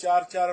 4-4,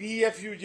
PFUJ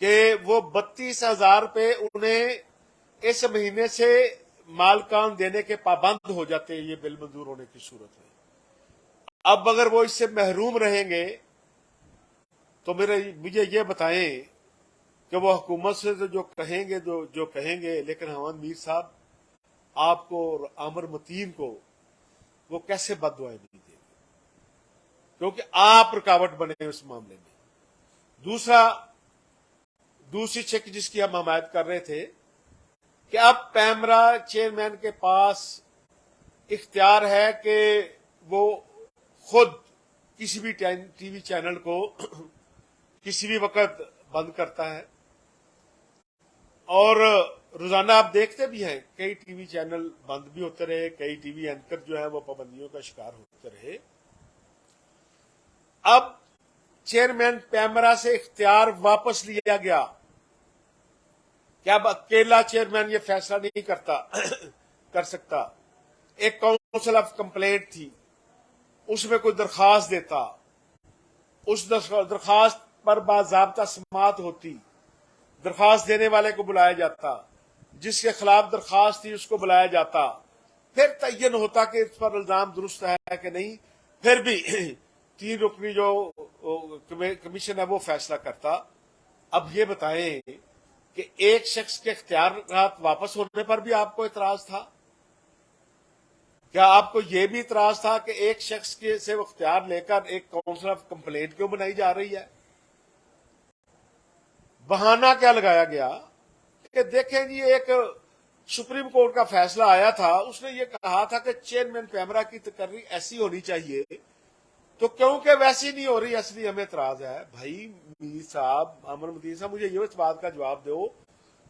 کہ وہ 32,000 روپے انہیں اس مہینے سے مالکان دینے کے پابند ہو جاتے ہیں یہ بل منظور ہونے کی صورت میں. اب اگر وہ اس سے محروم رہیں گے تو مجھے یہ بتائیں کہ وہ حکومت سے تو جو کہیں گے لیکن حمد میر صاحب آپ کو اور عامر متین کو وہ کیسے بد دعائیں نہیں دیں گے کیونکہ آپ رکاوٹ بنے اس معاملے میں. دوسری چیک جس کی ہم حمایت کر رہے تھے کہ اب پیمرا چیئرمین کے پاس اختیار ہے کہ وہ خود کسی بھی ٹی وی چینل کو کسی بھی وقت بند کرتا ہے. اور روزانہ آپ دیکھتے بھی ہیں کئی ٹی وی چینل بند بھی ہوتے رہے, کئی ٹی وی اینکر جو ہیں وہ پابندیوں کا شکار ہوتے رہے. اب چیئرمین پیمرا سے اختیار واپس لیا گیا کہ اب اکیلا چیئرمین یہ فیصلہ نہیں کر سکتا. ایک کونسل آف کمپلینٹ تھی, اس میں کوئی درخواست دیتا, اس درخواست پر باضابطہ سماعت ہوتی, درخواست دینے والے کو بلایا جاتا, جس کے خلاف درخواست تھی اس کو بلایا جاتا, پھر تعین ہوتا کہ اس پر الزام درست ہے کہ نہیں, پھر بھی 3 رکنی جو کمیشن ہے وہ فیصلہ کرتا. اب یہ بتائیں کہ ایک شخص کے اختیارات واپس ہونے پر بھی آپ کو اعتراض تھا؟ کیا آپ کو یہ بھی اعتراض تھا کہ ایک شخص کے سے اختیار لے کر ایک کونسل آف کمپلینٹ کیوں بنائی جا رہی ہے؟ بہانہ کیا لگایا گیا کہ دیکھیں جی ایک سپریم کورٹ کا فیصلہ آیا تھا, اس نے یہ کہا تھا کہ چیئرمین پیمرا کی تقرری ایسی ہونی چاہیے, تو کیونکہ ویسی نہیں ہو رہی اصلی ہمیں اعتراض ہے. بھائی میر صاحب, عامر متین صاحب, مجھے یہ اس بات کا جواب دو,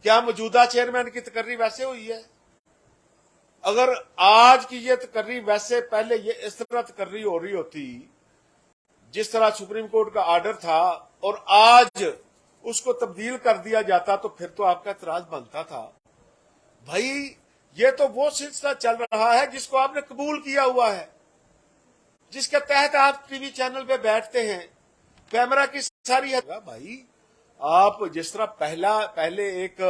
کیا موجودہ چیئرمین کی تقرری ویسے ہوئی ہے؟ اگر آج کی یہ تقرری ویسے پہلے یہ اس طرح تقرری ہو رہی ہوتی جس طرح سپریم کورٹ کا آرڈر تھا اور آج اس کو تبدیل کر دیا جاتا تو پھر تو آپ کا اعتراض بنتا تھا. بھائی یہ تو وہ سلسلہ چل رہا ہے جس کو آپ نے قبول کیا ہوا ہے, جس کے تحت آپ ٹی وی چینل پہ بیٹھتے ہیں. پیمرا کی ساری بھائی آپ جس طرح پہلے ایک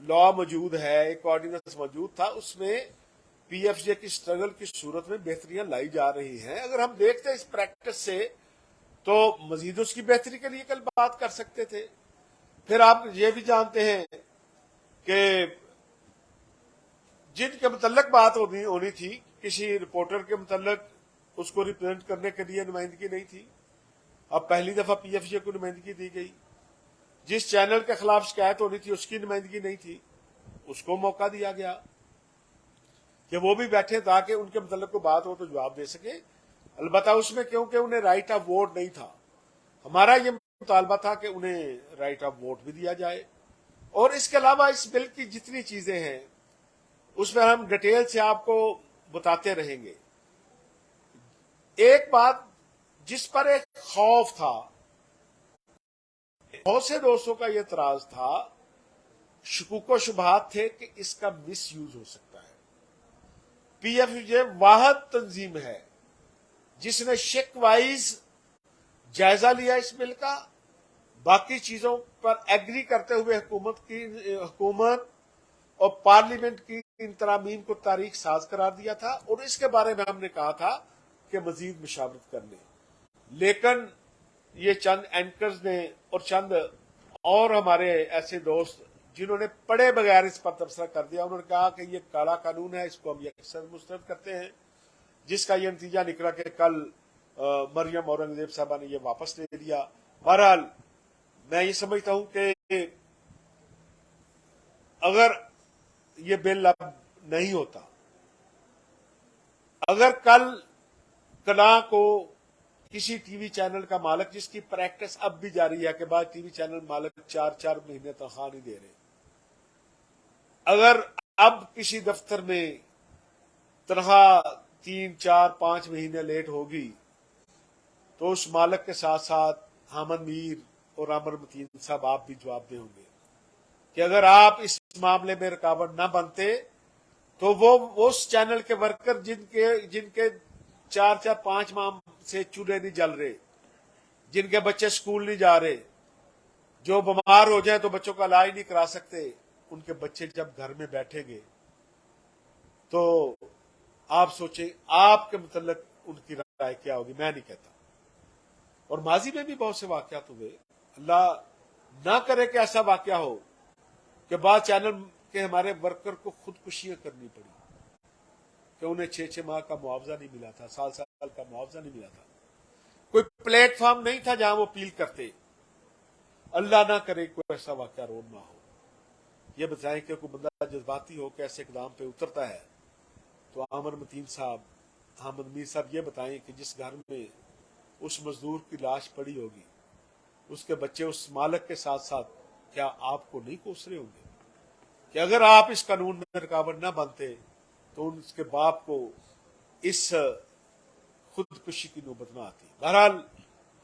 لا موجود ہے, ایک آرڈیننس موجود تھا, اس میں پی ایف جے کی سٹرگل کی صورت میں بہتریاں لائی جا رہی ہیں. اگر ہم دیکھتے ہیں اس پریکٹس سے تو مزید اس کی بہتری کے لیے کل بات کر سکتے تھے. پھر آپ یہ بھی جانتے ہیں کہ جن کے متعلق بات ہونی تھی, کسی رپورٹر کے متعلق اس کو ریپرزینٹ کرنے کے لیے نمائندگی نہیں تھی. اب پہلی دفعہ پی ایف جے کو نمائندگی دی گئی. جس چینل کے خلاف شکایت ہونی تھی اس کی نمائندگی نہیں تھی, اس کو موقع دیا گیا کہ وہ بھی بیٹھے تاکہ ان کے متعلق کو بات ہو تو جواب دے سکے. البتہ اس میں کیونکہ انہیں رائٹ آف ووٹ نہیں تھا, ہمارا یہ مطالبہ تھا کہ انہیں رائٹ آف ووٹ بھی دیا جائے. اور اس کے علاوہ اس بل کی جتنی چیزیں ہیں اس میں ہم ڈیٹیل سے آپ کو بتاتے رہیں گے. ایک بات جس پر ایک خوف تھا, بہت سے دوستوں کا یہ اعتراض تھا, شکوک و شبہات تھے کہ اس کا مس یوز ہو سکتا ہے. پی ایف جے واحد تنظیم ہے جس نے شک وائز جائزہ لیا اس بل کا, باقی چیزوں پر ایگری کرتے ہوئے حکومت اور پارلیمنٹ کی ان ترامیم کو تاریخ ساز قرار دیا تھا, اور اس کے بارے میں ہم نے کہا تھا کہ مزید مشاورت کر لیں. لیکن یہ چند اینکرز نے اور چند اور ہمارے ایسے دوست جنہوں نے پڑھے بغیر اس پر تبصرہ کر دیا, انہوں نے کہا کہ یہ کالا قانون ہے, اس کو ہم یکسر مسترد کرتے ہیں, جس کا یہ نتیجہ نکلا کہ کل مریم اورنگزیب صاحبہ نے یہ واپس لے لیا. بہرحال میں یہ سمجھتا ہوں کہ اگر یہ بل اب نہیں ہوتا, اگر کل کلا کو کسی ٹی وی چینل کا مالک, جس کی پریکٹس اب بھی جاری ہے کہ بعض ٹی وی چینل مالک 4 مہینے تنخواہ نہیں دے رہے, اگر اب کسی دفتر میں تنخواہ 3, 4, 5 مہینے لیٹ ہوگی تو اس مالک کے ساتھ ساتھ حامد میر اور عامر متین صاحب آپ بھی جواب دے ہوں گے کہ اگر آپ اس معاملے میں رکاوٹ نہ بنتے تو وہ اس چینل کے ورکر جن کے 4, 5 ماہ سے چولہے نہیں جل رہے, جن کے بچے سکول نہیں جا رہے, جو بیمار ہو جائیں تو بچوں کا علاج نہیں کرا سکتے، ان کے بچے جب گھر میں بیٹھیں گے تو آپ سوچیں آپ کے متعلق ان کی رائے کیا ہوگی. میں نہیں کہتا. اور ماضی میں بھی بہت سے واقعات ہوئے. اللہ نہ کرے کہ ایسا واقعہ ہو کہ بعض چینل کے ہمارے ورکر کو خودکشیاں کرنی پڑی کہ انہیں 6 ماہ کا معاوضہ نہیں ملا تھا، سال کا معاوضہ نہیں ملا تھا. کوئی پلیٹ فارم نہیں تھا جہاں وہ اپیل کرتے. اللہ نہ کرے کوئی ایسا واقعہ رونما ہو. یہ بتائیں کہ کوئی بندہ جذباتی ہو کہ ایسے اقدام پہ اترتا ہے تو عامر متین صاحب، احمد میر صاحب یہ بتائیں کہ جس گھر میں اس مزدور کی لاش پڑی ہوگی، اس کے بچے اس مالک کے ساتھ ساتھ، کیا آپ کو نہیں کوس رہے ہوں گے کہ اگر آپ اس قانون میں رکاوٹ نہ بنتے تو اس کے باپ کو اس خودکشی کی نوبت نہ آتی. بہرحال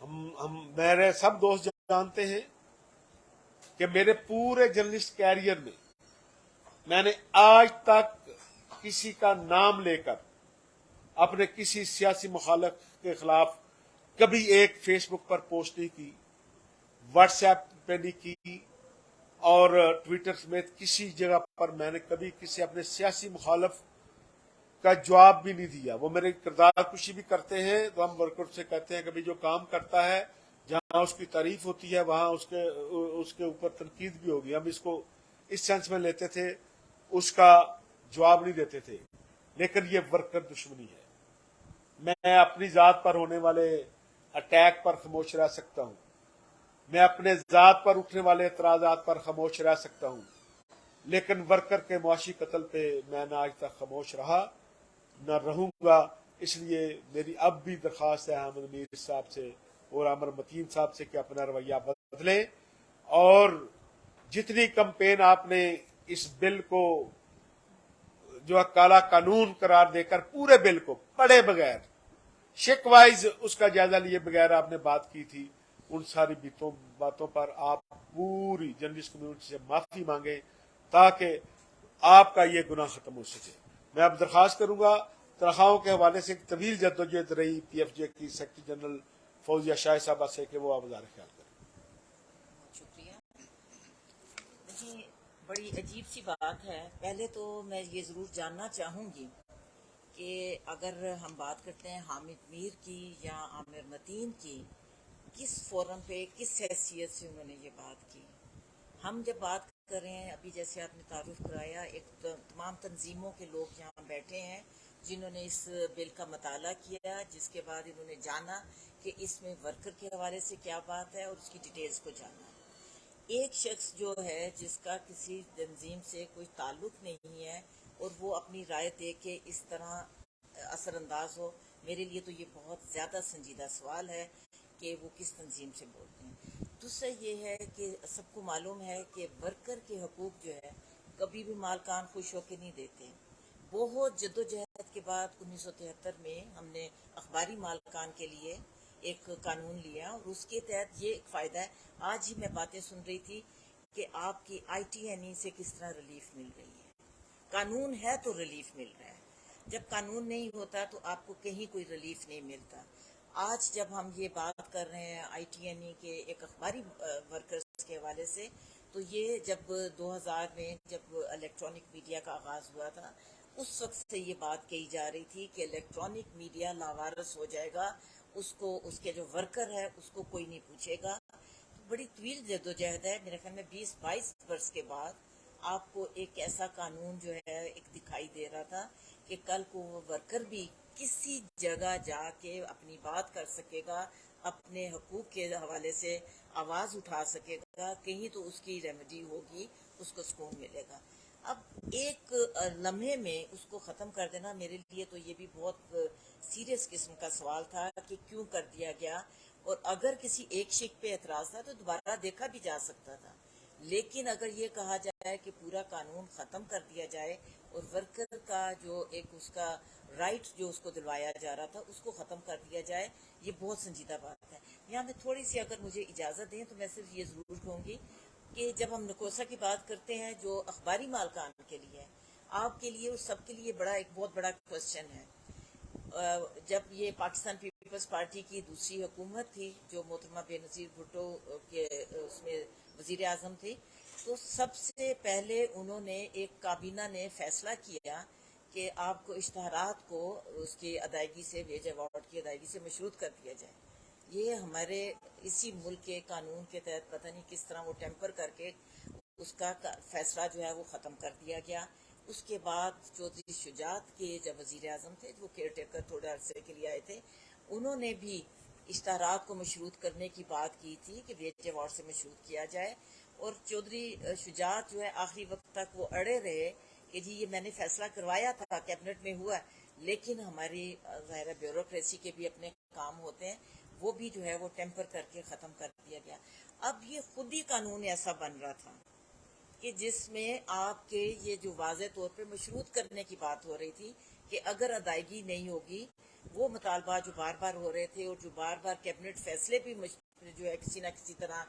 ہم میرے سب دوست جانتے ہیں کہ میرے پورے جرنلسٹ کیریئر میں نے آج تک کسی کا نام لے کر اپنے کسی سیاسی مخالف کے خلاف کبھی ایک فیس بک پر پوسٹ نہیں کی، واٹس ایپ پہ نہیں کی، اور ٹویٹر سمیت کسی جگہ پر میں نے کبھی کسی اپنے سیاسی مخالف کا جواب بھی نہیں دیا. وہ میرے کردار کشی بھی کرتے ہیں تو ہم ورکر سے کہتے ہیں کبھی جو کام کرتا ہے جہاں اس کی تعریف ہوتی ہے وہاں اس کے اوپر تنقید بھی ہوگی. ہم اس کو اس سینس میں لیتے تھے، اس کا جواب نہیں دیتے تھے. لیکن یہ ورکر دشمنی ہے. میں اپنی ذات پر ہونے والے اٹیک پر خاموش رہ سکتا ہوں، میں اپنے ذات پر اٹھنے والے اعتراضات پر خاموش رہ سکتا ہوں، لیکن ورکر کے معاشی قتل پہ میں نہ آج تک خاموش رہا نہ رہوں گا. اس لیے میری اب بھی درخواست ہے احمد میر صاحب سے اور عامر متین صاحب سے کہ اپنا رویہ بدلیں، اور جتنی کمپین آپ نے اس بل کو جو کالا قانون قرار دے کر پورے بل کو پڑھے بغیر شک وائز اس کا جائزہ لیے بغیر آپ نے بات کی تھی، ان ساری باتوں پر آپ پوری جرنلسٹ کمیونٹی سے معافی مانگیں تاکہ آپ کا یہ گناہ ختم ہو سکے. میں اب درخواست کروں گا تنخواہوں کے حوالے سے ایک طویل جدوجہد رہی پی ایف جے کی سیکرٹری جنرل فوزیہ شاہ صاحبہ سے کہ وہ آواز خیال کریں. شکریہ. دیکھیں بڑی عجیب سی بات ہے. پہلے تو میں یہ ضرور جاننا چاہوں گی کہ اگر ہم بات کرتے ہیں حامد میر کی یا عامر متین کی، کس فورم پہ کس حیثیت سے انہوں نے یہ بات کی. ہم جب بات کر رہے ہیں، ابھی جیسے آپ نے تعارف کرایا، ایک تمام تنظیموں کے لوگ یہاں بیٹھے ہیں جنہوں نے اس بل کا مطالعہ کیا، جس کے بعد انہوں نے جانا کہ اس میں ورکر کے حوالے سے کیا بات ہے اور اس کی ڈیٹیلز کو جانا. ایک شخص جو ہے جس کا کسی تنظیم سے کوئی تعلق نہیں ہے اور وہ اپنی رائے دے کے اس طرح اثر انداز ہو، میرے لیے تو یہ بہت زیادہ سنجیدہ سوال ہے کہ وہ کس تنظیم سے بولتے ہیں. دوسرا یہ ہے کہ سب کو معلوم ہے کہ ورکر کے حقوق جو ہے کبھی بھی مالکان خوش ہو کے نہیں دیتے. بہت جد و جہد کے بعد 1973 میں ہم نے اخباری مالکان کے لیے ایک قانون لیا اور اس کے تحت یہ ایک فائدہ ہے. آج ہی میں باتیں سن رہی تھی کہ آپ کی آئی ٹی این ای سے کس طرح ریلیف مل رہی ہے. قانون ہے تو ریلیف مل رہا ہے، جب قانون نہیں ہوتا تو آپ کو کہیں کوئی ریلیف نہیں ملتا. آج جب ہم یہ بات کر رہے ہیں آئی ٹی این ای کے ایک اخباری ورکرز کے حوالے سے، تو یہ جب 2000 میں جب الیکٹرانک میڈیا کا آغاز ہوا تھا اس وقت سے یہ بات کہی جا رہی تھی کہ الیکٹرانک میڈیا لاوارث ہو جائے گا، اس کو اس کے جو ورکر ہے اس کو کوئی نہیں پوچھے گا. بڑی طویل جدوجہد ہے. میرے خیال میں 20-22 برس کے بعد آپ کو ایک ایسا قانون جو ہے ایک دکھائی دے رہا تھا کہ کل کو وہ ورکر بھی کسی جگہ جا کے اپنی بات کر سکے گا، اپنے حقوق کے حوالے سے آواز اٹھا سکے گا، کہیں تو اس کی ریمیڈی ہوگی، اس کو سکون ملے گا. اب ایک لمحے میں اس کو ختم کر دینا میرے لیے تو یہ بھی بہت سیریس قسم کا سوال تھا کہ کیوں کر دیا گیا. اور اگر کسی ایک شک پہ اعتراض تھا تو دوبارہ دیکھا بھی جا سکتا تھا، لیکن اگر یہ کہا جائے کہ پورا قانون ختم کر دیا جائے اور ورکر کا جو ایک اس کا رائٹ جو اس کو دلوایا جا رہا تھا اس کو ختم کر دیا جائے، یہ بہت سنجیدہ بات ہے. یہاں میں تھوڑی سی اگر مجھے اجازت دیں تو میں صرف یہ ضرور کہوں گی کہ جب ہم نکوسا کی بات کرتے ہیں جو اخباری مالکان کے لیے، آپ کے لیے اور سب کے لیے ایک بہت بڑا کوشچن ہے. جب یہ پاکستان پیپلز پارٹی کی دوسری حکومت تھی جو محترمہ بینظیر بھٹو کے اس میں وزیر اعظم تھی، تو سب سے پہلے انہوں نے ایک کابینہ نے فیصلہ کیا کہ آپ کو اشتہارات کو اس کی ادائیگی سے، ویج ایوارڈ کی ادائیگی سے مشروط کر دیا جائے۔ یہ ہمارے اسی ملک کے قانون کے تحت پتہ نہیں کس طرح وہ ٹیمپر کر کے اس کا فیصلہ جو ہے وہ ختم کر دیا گیا۔ اس کے بعد چودھری شجاعت کے جب وزیر اعظم تھے، وہ کیئر ٹیکر تھوڑے عرصے کے لیے آئے تھے، انہوں نے بھی اشتہارات کو مشروط کرنے کی بات کی تھی کہ ویج ایوارڈ سے مشروط کیا جائے، اور چودھری شجاعت جو ہے آخری وقت تک وہ اڑے رہے کہ جی یہ میں نے فیصلہ کروایا تھا، کیبنٹ میں ہوا، لیکن ہماری ظاہر بیوروکریسی کے بھی اپنے کام ہوتے ہیں، وہ بھی جو ہے وہ ٹیمپر کر کے ختم کر دیا گیا۔ اب یہ خود ہی قانون ایسا بن رہا تھا کہ جس میں آپ کے یہ جو واضح طور پہ مشروط کرنے کی بات ہو رہی تھی کہ اگر ادائیگی نہیں ہوگی، وہ مطالبہ جو بار بار ہو رہے تھے اور جو بار بار کیبنٹ فیصلے بھی جو ہے کسی نہ کسی طرح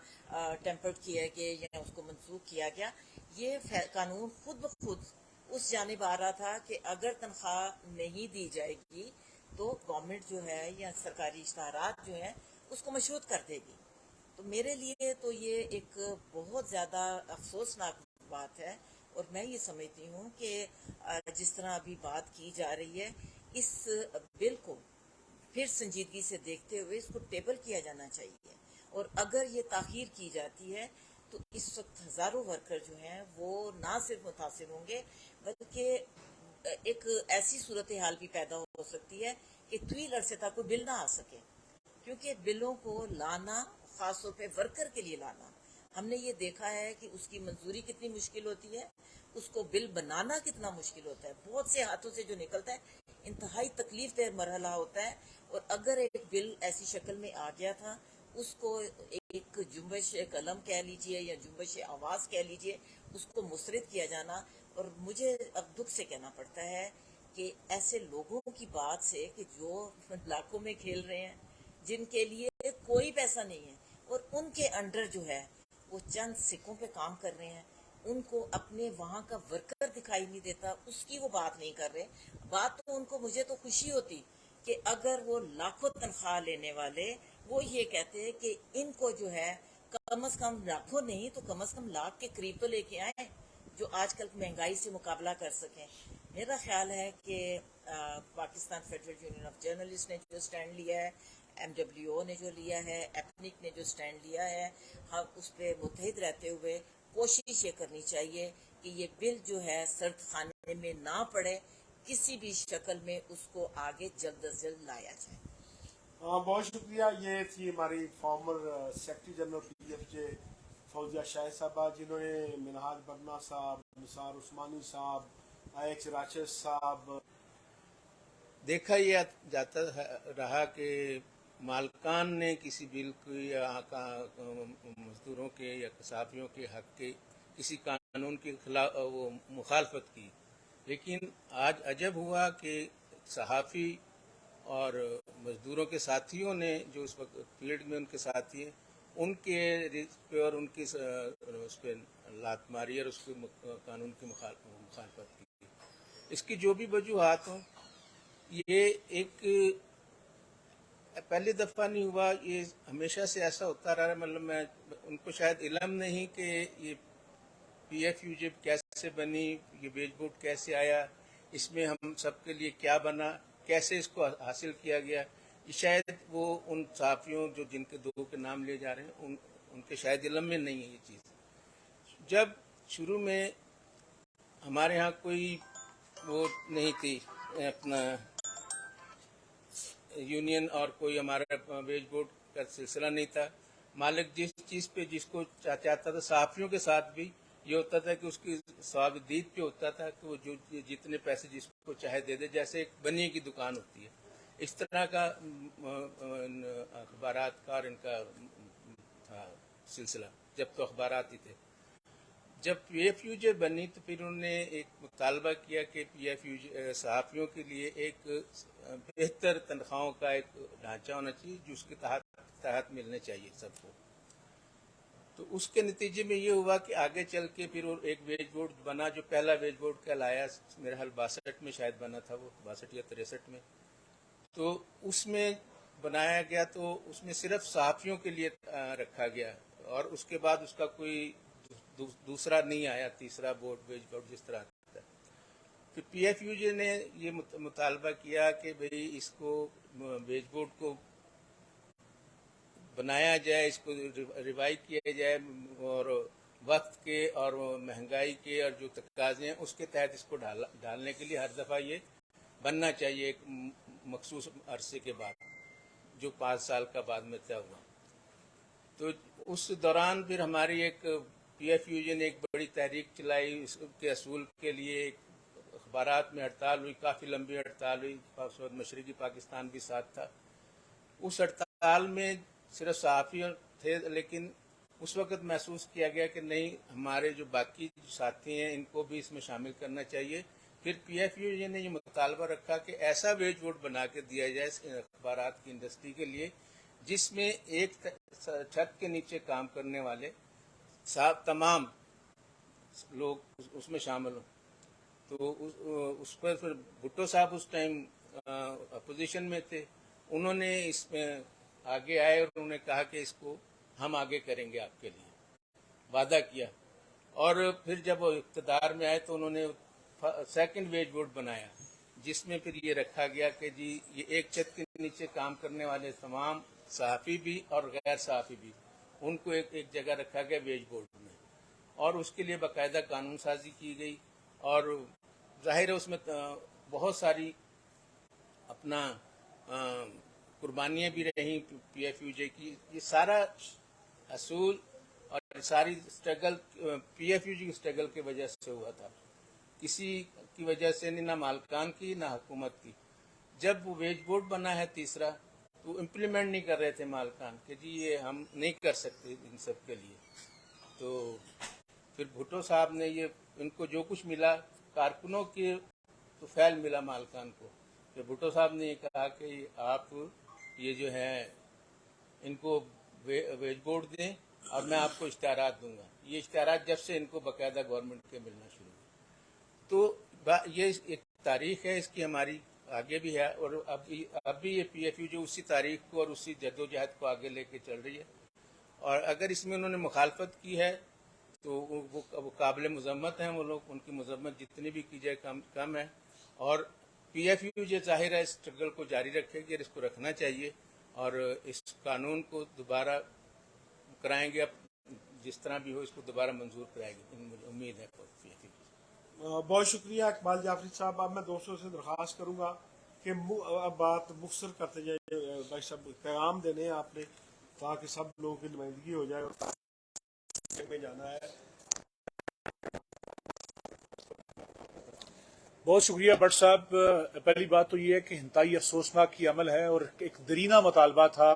ٹیمپرڈ کیا گیا یا اس کو منسوخ کیا گیا، یہ قانون خود بخود اس جانب آ رہا تھا کہ اگر تنخواہ نہیں دی جائے گی تو گورنمنٹ جو ہے یا سرکاری اشتہارات جو ہیں اس کو مشروط کر دے گی۔ تو میرے لیے تو یہ ایک بہت زیادہ افسوسناک بات ہے، اور میں یہ سمجھتی ہوں کہ جس طرح ابھی بات کی جا رہی ہے، اس بل کو پھر سنجیدگی سے دیکھتے ہوئے اس کو ٹیبل کیا جانا چاہیے، اور اگر یہ تاخیر کی جاتی ہے تو اس وقت ہزاروں ورکر جو ہیں وہ نہ صرف متاثر ہوں گے بلکہ ایک ایسی صورتحال بھی پیدا ہو سکتی ہے کہ طویل عرصے تک کوئی بل نہ آ سکے، کیونکہ بلوں کو لانا، خاص طور پہ ورکر کے لیے لانا، ہم نے یہ دیکھا ہے کہ اس کی منظوری کتنی مشکل ہوتی ہے، اس کو بل بنانا کتنا مشکل ہوتا ہے، بہت سے ہاتھوں سے جو نکلتا ہے انتہائی تکلیف دہ مرحلہ ہوتا ہے، اور اگر ایک بل ایسی شکل میں آ گیا تھا، اس کو ایک جنبش قلم کہہ لیجئے یا جنبش آواز کہہ لیجئے، اس کو مسترد کیا جانا، اور مجھے اب دکھ سے کہنا پڑتا ہے کہ ایسے لوگوں کی بات سے کہ جو لاکھوں میں کھیل رہے ہیں، جن کے لیے کوئی پیسہ نہیں ہے، اور ان کے انڈر جو ہے وہ چند سکوں پہ کام کر رہے ہیں، ان کو اپنے وہاں کا ورکر دکھائی نہیں دیتا، اس کی وہ بات نہیں کر رہے۔ بات تو ان کو، مجھے تو خوشی ہوتی کہ اگر وہ لاکھوں تنخواہ لینے والے وہ یہ کہتے کہ ان کو جو ہے کم از کم لاکھوں نہیں تو کم از کم لاکھ کے قریب تو لے کے آئیں جو آج کل مہنگائی سے مقابلہ کر سکیں۔ میرا خیال ہے کہ Pakistan federal union of journalist نے جو سٹینڈ لیا ہے، MWO نے جو لیا ہے، ایپنک نے جو سٹینڈ لیا ہے، ہم اس پہ متحد رہتے ہوئے کوشش یہ کرنی چاہیے کہ یہ بل جو ہے سرد خانے میں نہ پڑے، کسی بھی شکل میں اس کو آگے جلد از جلد لایا جائے۔ بہت شکریہ۔ یہ تھی ہماری former secretary general PFJ Fauzia Shah صاحبہ، جنہوں نے منہاج برنا صاحب، نثار عثمانی صاحب، IH راشد صاحب، دیکھا یہ جاتا رہا کہ مالکان نے کسی بل کو یا مزدوروں کے یا کسافیوں کے حق کے کسی قانون کے خلاف وہ مخالفت کی، لیکن آج عجب ہوا کہ صحافی اور مزدوروں کے ساتھیوں نے جو اس وقت فیلڈ میں ان کے ساتھی ہیں، ان کے رزق پہ اور ان کی اس پہ لات ماری اور اس کے قانون کی مخالفت کی۔ اس کی جو بھی وجوہات ہوں، یہ ایک پہلی دفعہ نہیں ہوا، یہ ہمیشہ سے ایسا ہوتا رہا ہے۔ مطلب میں ان کو شاید علم نہیں کہ یہ PFUJ کیسے بنی، یہ ویج بورڈ کیسے آیا، اس میں ہم سب کے لیے کیا بنا، کیسے اس کو حاصل کیا گیا، یہ شاید وہ ان صحافیوں جو جن کے دو کے نام لیے جا رہے ہیں ان کے شاید علم میں نہیں ہے یہ چیز۔ جب شروع میں ہمارے ہاں کوئی وہ نہیں تھی اپنا یونین اور کوئی ہمارا ویج بورڈ کا سلسلہ نہیں تھا، مالک جس چیز پہ جس کو چاہتا تھا، صحافیوں کے ساتھ بھی یہ ہوتا تھا کہ اس کی ثواب دید پہ ہوتا تھا کہ وہ جو جتنے پیسے جس کو چاہے دے دے، جیسے ایک بنیے کی دکان ہوتی ہے، اس طرح کا اخبارات کا اور ان کا تھا سلسلہ جب تو اخبارات ہی تھے۔ جب PFUJ بنی تو پھر انہوں نے ایک مطالبہ کیا کہ PFUJ صحافیوں کے لیے ایک بہتر تنخواہوں کا ایک ڈھانچہ ہونا چاہیے جو اس کے تحت ملنے چاہیے سب کو۔ تو اس کے نتیجے میں یہ ہوا کہ آگے چل کے پھر ایک ویج بورڈ بنا جو پہلا ویج بورڈ کہلایا، میرا حال 62 میں شاید بنا تھا، وہ 62 یا 63 میں۔ تو اس میں بنایا گیا تو اس میں صرف صحافیوں کے لیے رکھا گیا اور اس کے بعد اس کا کوئی دوسرا نہیں آیا، تیسرا بورڈ ویج بورڈ جس طرح ہوتا ہے۔ پھر پی ایف یو جے نے یہ مطالبہ کیا کہ بھئی اس کو ویج بورڈ کو بنایا جائے، اس کو ریوائو کیا جائے اور وقت کے اور مہنگائی کے اور جو تقاضے ہیں اس کے تحت اس کو ڈالنے کے لیے ہر دفعہ یہ بننا چاہیے ایک مخصوص عرصے کے بعد، جو 5 سال کا بعد میں طے ہوا۔ تو اس دوران پھر ہماری ایک پی ایف یو جے نے ایک بڑی تحریک چلائی اس کے اصول کے لیے، ایک اخبارات میں ہڑتال ہوئی، کافی لمبی ہڑتال ہوئی، اس وقت مشرقی پاکستان بھی ساتھ تھا۔ اس ہڑتال میں صرف صحافی تھے، لیکن اس وقت محسوس کیا گیا کہ نہیں، ہمارے جو باقی ساتھی ہیں ان کو بھی اس میں شامل کرنا چاہیے۔ پھر پی ایف یو جے نے یہ مطالبہ رکھا کہ ایسا ویج بورڈ بنا کے دیا جائے اخبارات کی انڈسٹری کے لیے جس میں ایک چھت کے نیچے کام کرنے والے تمام لوگ اس میں شامل ہوں۔ تو اس پر پھر بھٹو صاحب اس ٹائم اپوزیشن میں تھے، انہوں نے اس میں آگے آئے اور انہوں نے کہا کہ اس کو ہم آگے کریں گے آپ کے لیے، وعدہ کیا۔ اور پھر جب وہ اقتدار میں آئے تو انہوں نے سیکنڈ ویج بورڈ بنایا جس میں پھر یہ رکھا گیا کہ جی یہ ایک چھت کے نیچے کام کرنے والے تمام صحافی بھی اور غیر صحافی بھی، ان کو ایک جگہ رکھا گیا ویج بورڈ میں، اور اس کے لیے باقاعدہ قانون سازی کی گئی۔ اور ظاہر ہے اس میں بہت ساری اپنا قربانیاں بھی رہیں پی ایف یو جے کی۔ یہ سارا اصول اور ساری اسٹرگل پی ایف یو جے کی اسٹرگل کی وجہ سے ہوا تھا، کسی کی وجہ سے نہیں، نہ مالکان کی نہ حکومت کی۔ جب ویج بورڈ بنا ہے تیسرا تو امپلیمنٹ نہیں کر رہے تھے مالکان کہ جی یہ ہم نہیں کر سکتے ان سب کے لیے۔ تو پھر بھٹو صاحب نے یہ ان کو جو کچھ ملا کارکنوں کے تو فیل ملا مالکان کو، پھر بھٹو صاحب نے یہ کہا کہ آپ یہ جو ہے ان کو ویج بورڈ دیں اور میں آپ کو اشتہارات دوں گا۔ یہ اشتہارات جب سے ان کو باقاعدہ گورنمنٹ کے ملنا شروع ہوئے، تو یہ ایک تاریخ ہے اس کی ہماری آگے بھی ہے، اور اب بھی یہ پی ایف یو جو اسی تاریخ کو اور اسی جدوجہد کو آگے لے کے چل رہی ہے۔ اور اگر اس میں انہوں نے مخالفت کی ہے تو وہ قابل مذمت ہیں، وہ لوگ، ان کی مذمت جتنی بھی کی جائے کم ہے۔ اور پی ایف یو جو ظاہر ہے اسٹرگل کو جاری رکھے گی اور اس کو رکھنا چاہیے، اور اس قانون کو دوبارہ کرائیں گے، اب جس طرح بھی ہو اس کو دوبارہ منظور کرائے گی، امید ہے پی ایف یو۔ بہت شکریہ اقبال جعفری صاحب۔ اب میں دوستوں سے درخواست کروں گا کہ اب بات مختصر کرتے جائیں، بھائی صاحب پیغام دینے ہیں آپ نے تاکہ سب لوگوں کی نمائندگی ہو جائے اور میں جانا ہے۔ بہت شکریہ بٹ صاحب۔ پہلی بات تو یہ ہے کہ انتہائی افسوسناک یہ عمل ہے اور ایک درینہ مطالبہ تھا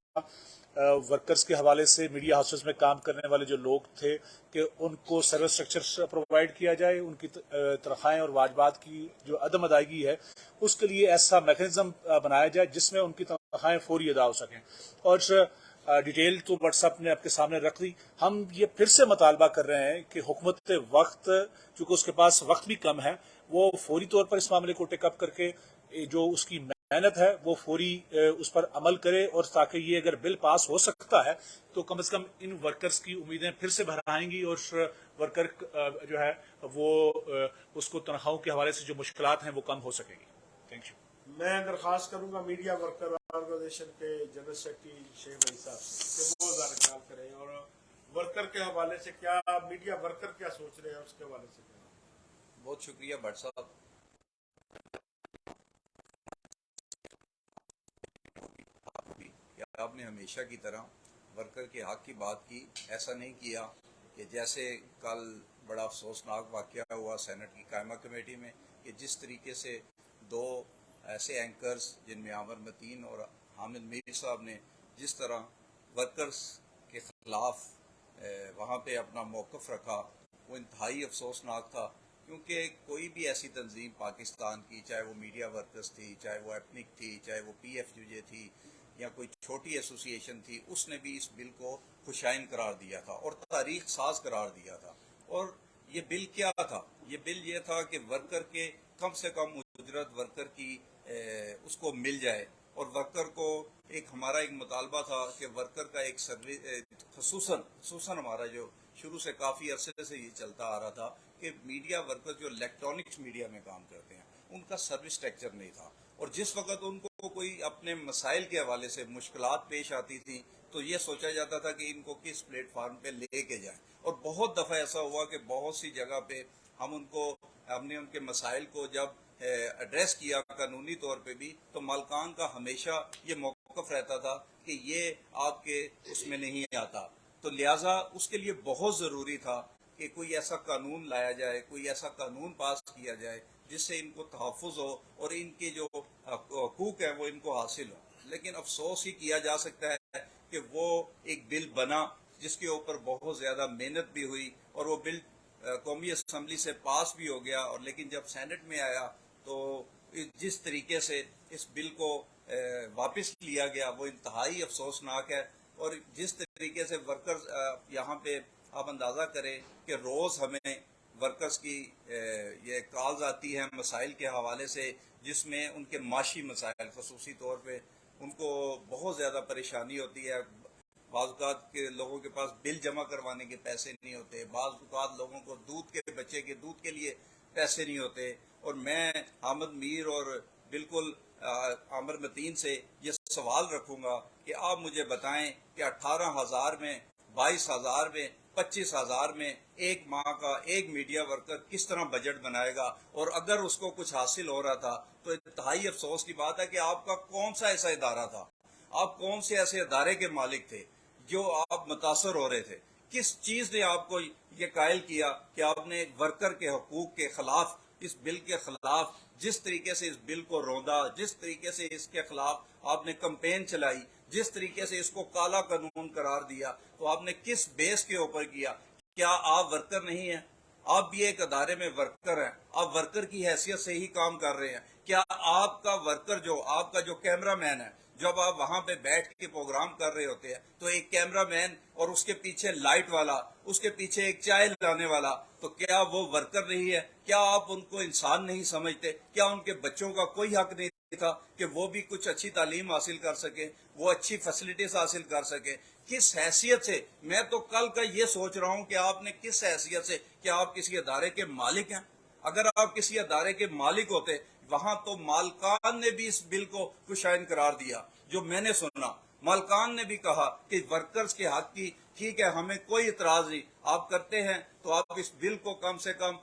ورکرز کے حوالے سے، میڈیا ہاؤسز میں کام کرنے والے جو لوگ تھے کہ ان کو سروس اسٹرکچر پرووائڈ کیا جائے، ان کی تنخواہیں اور واجبات کی جو عدم ادائیگی ہے اس کے لیے ایسا میکانزم بنایا جائے جس میں ان کی تنخواہیں فوری ادا ہو سکیں۔ اور ڈیٹیل تو واٹس ایپ نے آپ کے سامنے رکھ دی۔ ہم یہ پھر سے مطالبہ کر رہے ہیں کہ حکومت وقت، چونکہ اس کے پاس وقت بھی کم ہے، وہ فوری طور پر اس معاملے کو ٹیک اپ کر کے جو اس کی محنت ہے وہ فوری اس پر عمل کرے، اور تاکہ یہ اگر بل پاس ہو سکتا ہے تو کم از کم ان ورکرز کی امیدیں پھر سے بھرائیں گی، اور ورکر جو ہے وہ اس کو تنخواہوں کے حوالے سے جو مشکلات ہیں وہ کم ہو سکیں گی۔ Thank you. میں درخواست کروں گا میڈیا ورکر آرگنائزیشن کے جنرل سیکرٹری شیخ بھائی صاحب سے کہ وہ ذرا خیال کریں، اور ورکر کے حوالے سے کیا میڈیا ورکر کیا سوچ رہے ہیں اس کے حوالے سے کیا۔ بہت شکریہ بٹ صاحب۔ آپ نے ہمیشہ کی طرح ورکر کے حق کی بات کی، ایسا نہیں کیا کہ جیسے کل بڑا افسوسناک واقعہ ہوا سینٹ کی قائمہ کمیٹی میں کہ جس طریقے سے 2 ایسے اینکرز جن میں عامر متین اور حامد میر صاحب نے جس طرح ورکرز کے خلاف وہاں پہ اپنا موقف رکھا، وہ انتہائی افسوسناک تھا، کیونکہ کوئی بھی ایسی تنظیم پاکستان کی، چاہے وہ میڈیا ورکرز تھی، چاہے وہ ایپنک تھی، چاہے وہ پی ایف یو جے تھی یا کوئی چھوٹی ایسوسی ایشن تھی، اس نے بھی اس بل کو خوشائن قرار دیا تھا اور تاریخ ساز قرار دیا تھا۔ اور یہ بل کیا تھا؟ یہ بل یہ تھا کہ ورکر کے کم سے کم اجرت ورکر کی اس کو مل جائے، اور ورکر کو ایک ہمارا ایک مطالبہ تھا کہ ورکر کا ایک سروس خصوصاً ہمارا جو شروع سے کافی عرصے سے یہ چلتا آ رہا تھا کہ میڈیا ورکر جو الیکٹرانکس میڈیا میں کام کرتے ہیں ان کا سروس اسٹرکچر نہیں تھا، اور جس وقت ان کو کوئی اپنے مسائل کے حوالے سے مشکلات پیش آتی تھی تو یہ سوچا جاتا تھا کہ ان کو کس پلیٹ فارم پہ لے کے جائیں، اور بہت دفعہ ایسا ہوا کہ بہت سی جگہ پہ ہم نے ان کے مسائل کو جب ایڈریس کیا قانونی طور پہ بھی، تو مالکان کا ہمیشہ یہ موقف رہتا تھا کہ یہ آپ کے اس میں نہیں آتا، تو لہٰذا اس کے لیے بہت ضروری تھا کہ کوئی ایسا قانون لایا جائے، کوئی ایسا قانون پاس کیا جائے جس سے ان کو تحفظ ہو اور ان کے جو حقوق ہیں وہ ان کو حاصل ہو۔ لیکن افسوس ہی کیا جا سکتا ہے کہ وہ ایک بل بنا جس کے اوپر بہت زیادہ محنت بھی ہوئی، اور وہ بل قومی اسمبلی سے پاس بھی ہو گیا، اور لیکن جب سینٹ میں آیا تو جس طریقے سے اس بل کو واپس لیا گیا وہ انتہائی افسوسناک ہے، اور جس طریقے سے ورکرز یہاں پہ آپ اندازہ کریں کہ روز ہمیں ورکرز کی یہ کالز آتی ہیں مسائل کے حوالے سے، جس میں ان کے معاشی مسائل خصوصی طور پہ ان کو بہت زیادہ پریشانی ہوتی ہے۔ بعض اوقات کے لوگوں کے پاس بل جمع کروانے کے پیسے نہیں ہوتے، بعض اوقات لوگوں کو دودھ کے بچے کے دودھ کے لیے پیسے نہیں ہوتے، اور میں حامد میر اور بالکل عامر متین سے یہ سوال رکھوں گا کہ آپ مجھے بتائیں کہ 18,000 میں 22,000 میں 25,000 میں ایک ماہ کا ایک میڈیا ورکر کس طرح بجٹ بنائے گا، اور اگر اس کو کچھ حاصل ہو رہا تھا تو انتہائی افسوس کی بات ہے کہ آپ کا کون سا ایسا ادارہ تھا، آپ کون سے ایسے ادارے کے مالک تھے جو آپ متاثر ہو رہے تھے، کس چیز نے آپ کو یہ قائل کیا کہ آپ نے ورکر کے حقوق کے خلاف، اس بل کے خلاف جس طریقے سے اس بل کو روندا، جس طریقے سے اس کے خلاف آپ نے کمپین چلائی، جس طریقے سے اس کو کالا قانون قرار دیا، تو آپ نے کس بیس کے اوپر کیا؟ کیا آپ ورکر نہیں ہیں؟ آپ بھی ایک ادارے میں ورکر ہیں، آپ ورکر کی حیثیت سے ہی کام کر رہے ہیں۔ کیا آپ کا ورکر جو آپ کا جو کیمرہ مین ہے، جب آپ وہاں پہ بیٹھ کے پروگرام کر رہے ہوتے ہیں تو ایک کیمرہ مین اور اس کے پیچھے لائٹ والا، اس کے پیچھے ایک چائے لانے والا، تو کیا وہ ورکر نہیں ہے؟ کیا آپ ان کو انسان نہیں سمجھتے؟ کیا ان کے بچوں کا کوئی حق نہیں تھا کہ وہ بھی کچھ اچھی تعلیم حاصل کر سکے، وہ اچھی فیسلٹیز حاصل کر سکے؟ کس حیثیت سے، میں تو کل کا یہ سوچ رہا ہوں کہ آپ نے کس حیثیت سے، کیا آپ کسی ادارے کے مالک ہیں؟ اگر آپ کسی ادارے کے مالک ہوتے، وہاں تو مالکان نے بھی اس بل کو کشائن قرار دیا، جو میں نے سنا مالکان نے بھی کہا کہ ورکرز کے حق کی ٹھیک ہے، ہمیں کوئی اعتراض نہیں، آپ کرتے ہیں تو آپ اس بل کو کم سے کم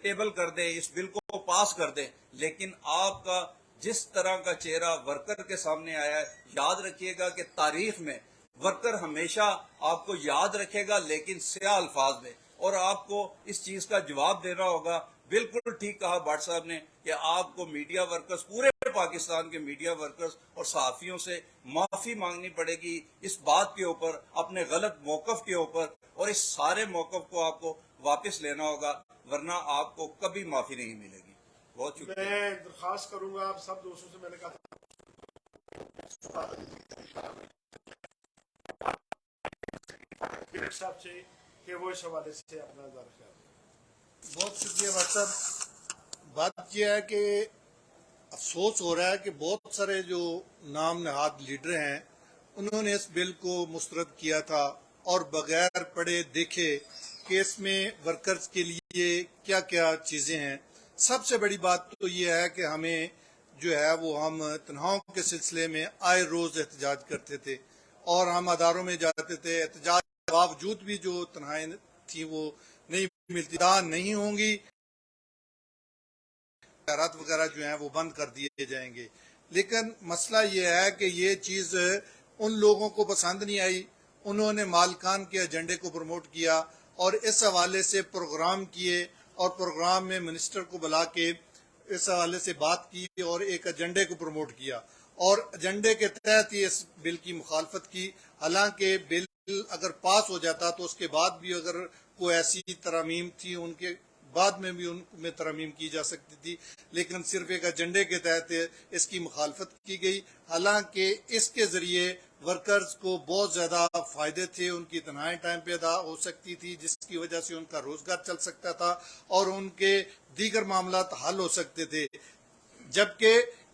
ٹیبل کر دیں، اس بل کو پاس کر دیں، لیکن آپ کا جس طرح کا چہرہ ورکر کے سامنے آیا ہے، یاد رکھیے گا کہ تاریخ میں ورکر ہمیشہ آپ کو یاد رکھے گا، لیکن سیاہ الفاظ میں، اور آپ کو اس چیز کا جواب دینا ہوگا۔ بالکل ٹھیک کہا بھٹ صاحب نے کہ آپ کو میڈیا ورکرز، پورے پاکستان کے میڈیا ورکرز اور صحافیوں سے معافی مانگنی پڑے گی اس بات کے اوپر، اپنے غلط موقف کے اوپر، اور اس سارے موقف کو آپ کو واپس لینا ہوگا، ورنہ آپ کو کبھی معافی نہیں ملے گی۔ بہت شکریہ۔ میں درخواست کروں گا آپ سب دوستوں سے، میں نے کہا صاحب سے کہ وہ اس حوالے سے اپنا نظر خیال کریں۔ بہت شکریہ بھٹ صاحب۔ بات یہ ہے کہ افسوس ہو رہا ہے کہ بہت سارے جو نام نہاد لیڈر ہیں انہوں نے اس بل کو مسترد کیا تھا، اور بغیر پڑھے دیکھے کہ اس میں ورکرز کے لیے کیا کیا چیزیں ہیں۔ سب سے بڑی بات تو یہ ہے کہ ہمیں جو ہے وہ ہم تنہاؤں کے سلسلے میں آئے روز احتجاج کرتے تھے، اور ہم اداروں میں جاتے تھے، احتجاج کے باوجود بھی جو تنہائیں تھیں وہ نہیں ملتی، نہیں ہوں گی، اختیارات وغیرہ جو ہیں وہ بند کر دیے جائیں گے۔ لیکن مسئلہ یہ ہے کہ یہ چیز ان لوگوں کو پسند نہیں آئی، انہوں نے مالکان کے ایجنڈے کو پروموٹ کیا، اور اس حوالے سے پروگرام کیے، اور پروگرام میں منسٹر کو بلا کے اس حوالے سے بات کی اور ایک ایجنڈے کو پروموٹ کیا، اور ایجنڈے کے تحت ہی اس بل کی مخالفت کی۔ حالانکہ بل اگر پاس ہو جاتا تو اس کے بعد بھی اگر کوئی ایسی ترامیم تھی، ان کے بعد میں بھی ان میں ترامیم کی جا سکتی تھی، لیکن صرف ایک ایجنڈے کے تحت اس کی مخالفت کی گئی۔ حالانکہ اس کے ذریعے ورکرز کو بہت زیادہ فائدے تھے، ان کی تنہائیں ٹائم پہ ادا ہو سکتی تھی، جس کی وجہ سے ان کا روزگار چل سکتا تھا اور ان کے دیگر معاملات حل ہو سکتے تھے۔ جبکہ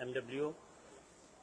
MW।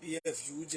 PFUJ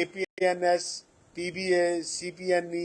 APNS, PBA, CPNE,